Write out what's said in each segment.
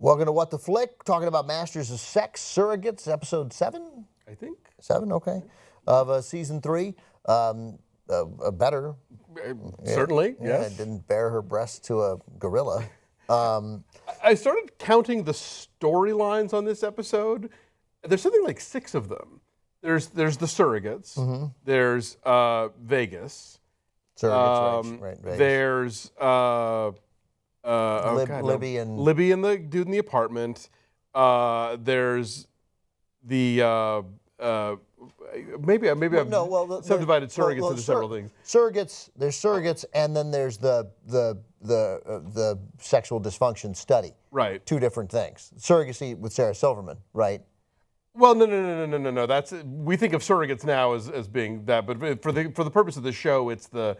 Welcome to What the Flick, talking about Masters of Sex, Surrogates, episode 7? I think. 7, okay. Of season 3. Better. Certainly, Yeah, yes. didn't bare her breast to a gorilla. I started counting the storylines on this episode. There's something like 6 of them. There's the Surrogates. Mm-hmm. There's Vegas. Surrogates, right, Vegas. There's Libby and the dude in the apartment. There's the maybe I've subdivided surrogates into several things. There's surrogates, and then there's the sexual dysfunction study. Right. 2 different things. Surrogacy with Sarah Silverman, right? Well, no. That's we think of surrogates now as being that, but for the purpose of the show, it's the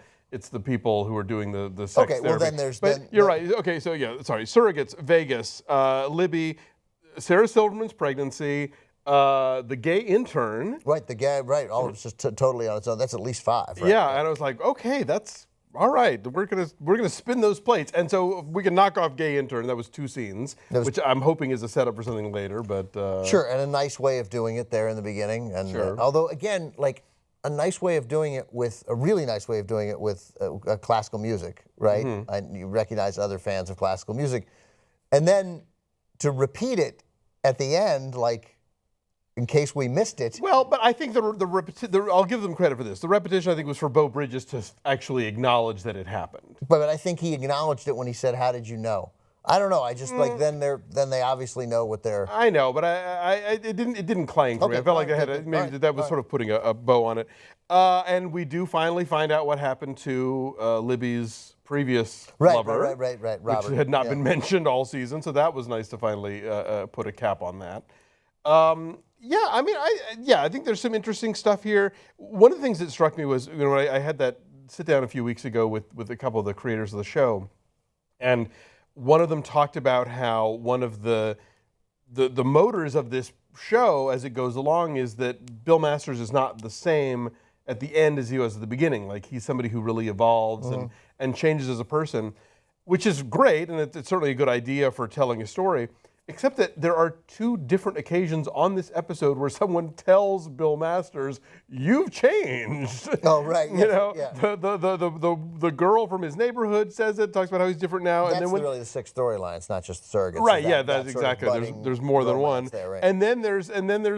people who are doing the sex Okay, therapy. well then there's. But you're right. Okay, so yeah, sorry. Surrogates, Vegas, Libby, Sarah Silverman's pregnancy, the gay intern. Right, the guy. Right, all of it's just totally on its own. That's at least 5. Right? Yeah, and I was like, okay, that's all right. We're gonna spin those plates, and so we can knock off gay intern. That was 2 scenes, which I'm hoping is a setup for something later. But sure, and a nice way of doing it there in the beginning. And sure. Although again, like a nice way of doing it with a really nice way of doing it with classical music, right? Mm-hmm. And you recognize other fans of classical music, and then to repeat it at the end, like in case we missed it. Well, but I think I'll give them credit for this. The repetition, I think, was for Beau Bridges to actually acknowledge that it happened. But I think he acknowledged it when he said, "How did you know?" I don't know. I just like then they obviously know what they're. I know, but it didn't clang for me. I felt like that was sort of putting a bow on it. And we do finally find out what happened to Libby's previous lover, right, Robert, which had not been mentioned all season. So that was nice to finally put a cap on that. Yeah, I mean, I think there's some interesting stuff here. One of the things that struck me was, when I had that sit down a few weeks ago with a couple of the creators of the show, and one of them talked about how one of the motors of this show as it goes along is that Bill Masters is not the same at the end as he was at the beginning. Like, he's somebody who really evolves and changes as a person, which is great, and it's certainly a good idea for telling a story. Except that there are 2 different occasions on this episode where someone tells Bill Masters, "You've changed." Oh, right. You know, the girl from his neighborhood says it, talks about how he's different now. That's and then really the 6 storylines. It's not just the surrogates. Right. Yeah. That's exactly. There's more than one. There, right. And then there's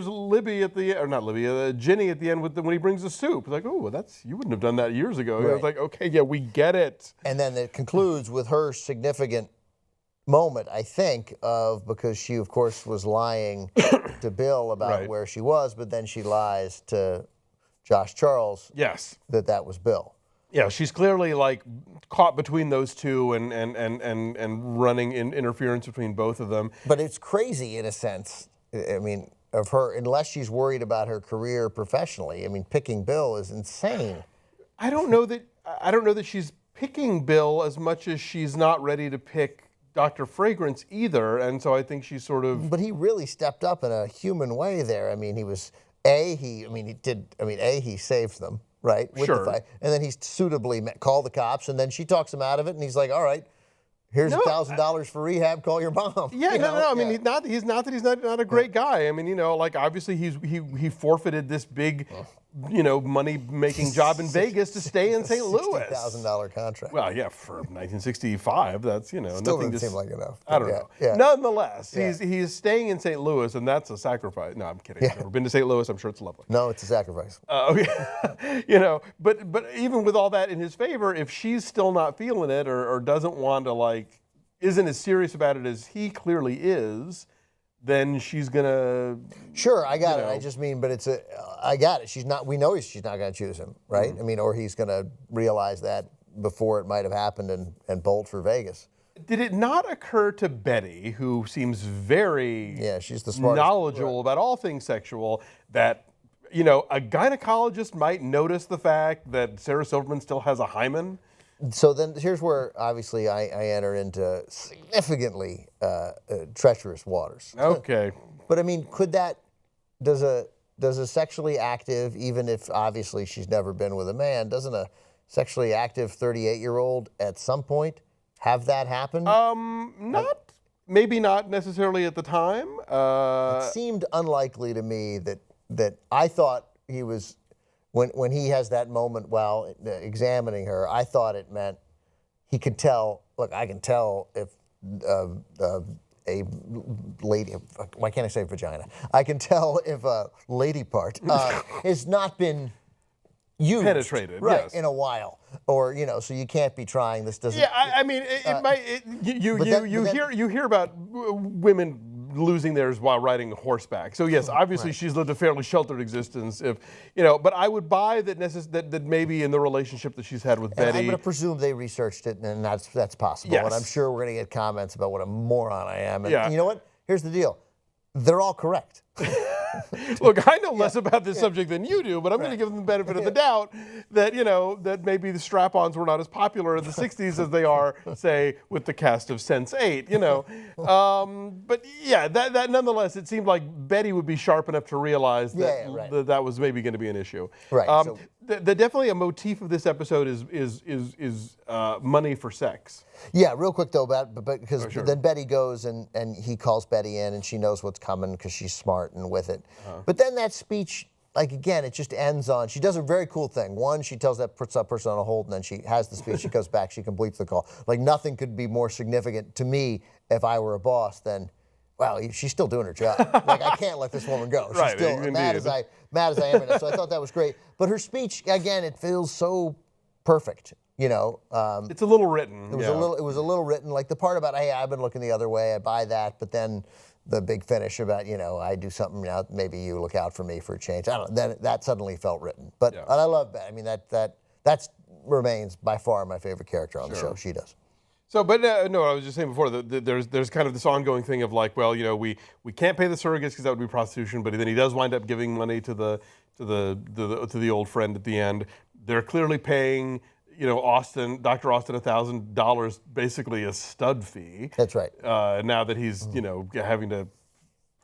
Libby at the, or not Libby, Ginny at the end when he brings the soup. Like, oh, well, you wouldn't have done that years ago. Right. I was like, okay, yeah, we get it. And then it concludes with her significant moment, I think, because she, of course, was lying to Bill about where she was, but then she lies to Josh Charles. Yes. That was Bill. Yeah, she's clearly like caught between those 2 and running in interference between both of them. But it's crazy in a sense. I mean, of her, unless she's worried about her career professionally. I mean, picking Bill is insane. I don't know that she's picking Bill as much as she's not ready to pick Dr. Fragrance either, and so I think she's sort of. But he really stepped up in a human way there. I mean, he saved them, right? With sure. The fight. And then he suitably called the cops, and then she talks him out of it, and he's like, "All right, here's $1,000 for rehab. Call your mom." Yeah, no. I mean, he's not a great guy. I mean, like obviously he forfeited this big, money-making job in Vegas to stay in St. Louis. $60,000 contract. Well, yeah, for 1965, that's Still nothing. Doesn't seem like enough. I don't know. Yeah. Nonetheless, he's staying in St. Louis, and that's a sacrifice. No, I'm kidding. I've never been to St. Louis. I'm sure it's lovely. No, it's a sacrifice. Okay. But even with all that in his favor, if she's still not feeling it or doesn't want to isn't as serious about it as he clearly is, then she's gonna. Sure, I got it. I just mean, but I got it. She's not. We know she's not gonna choose him, right? Mm-hmm. I mean, or he's gonna realize that before it might have happened and bolt for Vegas. Did it not occur to Betty, who seems very she's the smartest, knowledgeable about all things sexual, that a gynecologist might notice the fact that Sarah Silverman still has a hymen? So then here's where obviously I enter into significantly treacherous waters. Okay. But I mean, does a sexually active, even if obviously she's never been with a man, doesn't a sexually active 38-year-old at some point have that happen? maybe not necessarily at the time. It seemed unlikely to me that I thought he was, when he has that moment while examining her, I thought it meant he could tell, look, I can tell if a lady, why can't I say vagina? I can tell if a lady part has not been used, penetrated, right, yes, in a while, or so you can't be trying. This doesn't. Yeah, I mean, it might. You hear about women losing theirs while riding horseback. So yes, obviously she's lived a fairly sheltered existence. If but I would buy that that maybe in the relationship that she's had with Betty. I'm going to presume they researched it, and that's possible. Yes. And I'm sure we're going to get comments about what a moron I am. And Yeah. you know what? Here's the deal. They're all correct. Look, I know less about this subject than you do, but I'm going to give them the benefit of the doubt that that maybe the strap-ons were not as popular in the '60s as they are, say, with the cast of S3E8. But yeah, that nonetheless, it seemed like Betty would be sharp enough to realize that that was maybe going to be an issue. Right. Definitely a motif of this episode is money for sex. Yeah, real quick though, because sure. then Betty goes and he calls Betty in, and she knows what's coming because she's smart and with it. But then that speech, like again, it just ends on. She does a very cool thing. One, she tells that puts that person on a hold, and then she has the speech. She goes back, she completes the call. Like nothing could be more significant to me if I were a boss than, wow, she's still doing her job. Like I can't let this woman go. She's Right, still mad as I am. So I thought that was great. But her speech again, it feels so perfect. It's a little written. It was a little written, like the part about, hey, I've been looking the other way, I buy that, but then the big finish about, I do something now, maybe you look out for me for a change. I don't know, then that suddenly felt written. But and I love that. I mean, that remains by far my favorite character on the show. She does. So, but no, I was just saying before that there's kind of this ongoing thing of like, well, we can't pay the surrogates because that would be prostitution, but then he does wind up giving money to the old friend at the end. They're clearly paying Dr. Austin $1,000, basically a stud fee. That's right. Now that he's having to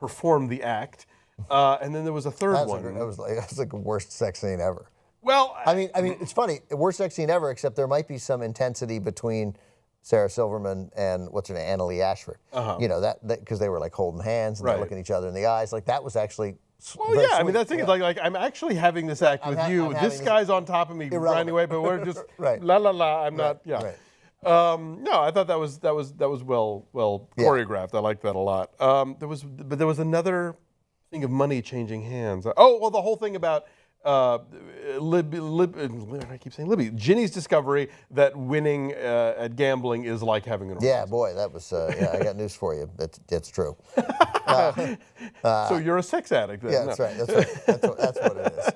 perform the act, and then there was a third one. That was like the worst sex scene ever. Well, I mean, it's funny, worst sex scene ever, except there might be some intensity between Sarah Silverman and what's her name, Annalee Ashford. That because they were like holding hands and they're looking each other in the eyes. Like that was actually. Well, yeah, I mean, that's the thing. Like I'm actually having this act with you. This guy's on top of me grinding away, but we're just la la la. I'm not. Yeah. Right. No, I thought that was well choreographed. I liked that a lot. There was another thing of money changing hands. Oh, well, the whole thing about I keep saying Libby. Ginny's discovery that winning at gambling is like having an orgasm. Yeah, boy, that was. I got news for you. It's true. So you're a sex addict then? Yeah, that's right. That's what it is.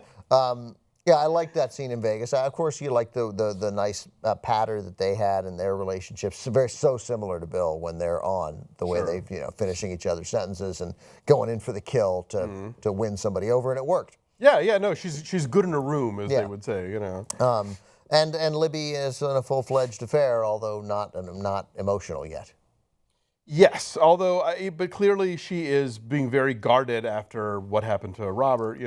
Yeah, I like that scene in Vegas. Of course, you like the nice patter that they had in their relationships. So similar to Bill when they're on, the way they finishing each other's sentences and going in for the kill to win somebody over, and it worked. Yeah, no, she's good in a room, as they would say, And Libby is in a full-fledged affair, although not emotional yet. Yes, but clearly she is being very guarded after what happened to Robert.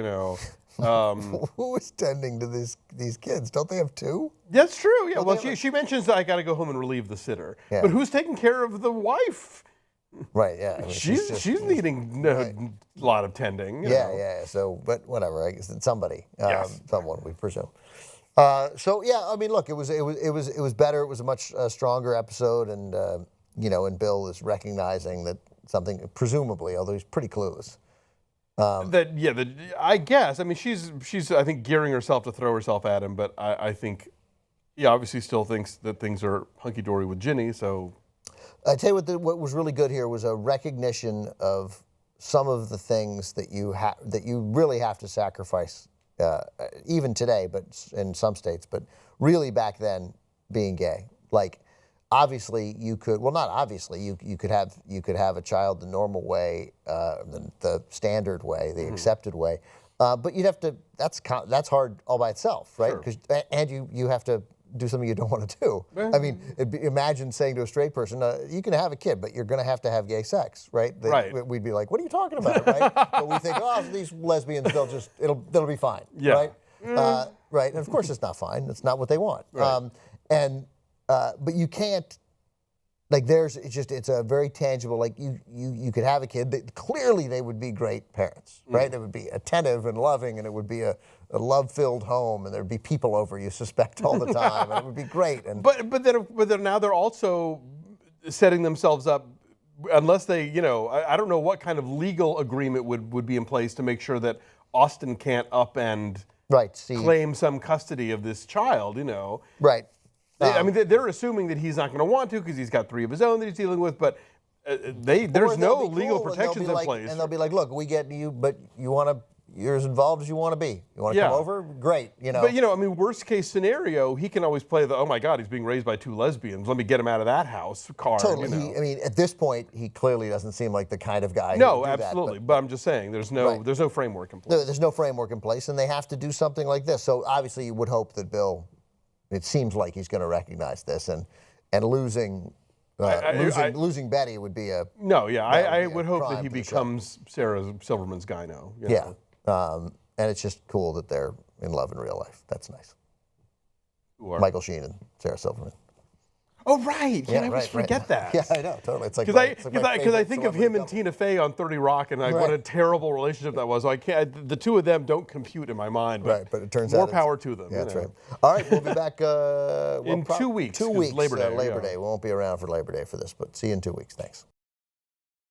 Who is tending to these kids? Don't they have two? That's true. Yeah. Well, she mentions that I got to go home and relieve the sitter. Yeah. But who's taking care of the wife? Right. Yeah. I mean, she's needing a lot of tending. Yeah. So, but whatever. I guess it's somebody. Someone, we presume. So yeah. I mean, look, it was better. It was a much stronger episode, and and Bill is recognizing that something, presumably, although he's pretty clueless. I guess. I mean, she's I think gearing herself to throw herself at him, but I think he obviously still thinks that things are hunky dory with Ginny. So I tell you what was really good here was a recognition of some of the things that you really have to sacrifice, even today, but in some states, but really back then, being gay. Like, obviously you could, well, not obviously, you could have a child the normal way, the standard way, the accepted way, but you'd have to. That's hard all by itself, right? And you have to do something you don't want to do. I mean, imagine saying to a straight person, you can have a kid, but you're going to have gay sex, right? We'd be like, what are you talking about, right? But we think, oh, these lesbians, they'll be fine, right? Right, and of course it's not fine. It's not what they want. Right. But you can't Like it's a very tangible, like you could have a kid that clearly they would be great parents, right? It would be attentive and loving, and it would be a love-filled home, and there'd be people over, you suspect, all the time, and it would be great. And But then now they're also setting themselves up, unless they, I don't know what kind of legal agreement would be in place to make sure that Austin can't up and claim some custody of this child, Right. I mean, they're assuming that he's not going to want to because he's got 3 of his own that he's dealing with, but there's no legal protections in place. And they'll be like, look, we get you, but you're as involved as you want to be. You want to come over? Great, But, I mean, worst case scenario, he can always play oh my God, he's being raised by 2 lesbians. Let me get him out of that house card. Totally. I mean, at this point, he clearly doesn't seem like the kind of guy No, who would do absolutely. that, but I'm just saying, there's no framework in place. There's no framework in place, and they have to do something like this. So obviously, you would hope that Bill, it seems like he's going to recognize this, and losing Betty would be a I would hope that he becomes Sarah Silverman's gyno. And it's just cool that they're in love in real life. That's nice. Michael Sheen and Sarah Silverman. Oh, right. I always forget that. Yeah, I know, totally. It's like because I think of him and Tina Fey on 30 Rock, and what a terrible relationship that was. So I can't. The 2 of them don't compute in my mind. But but it turns out more power to them. Yeah, that's right. All right, we'll be back in 2 weeks. 2 weeks. Labor Day. Labor Day. We won't be around for Labor Day for this, but see you in 2 weeks. Thanks.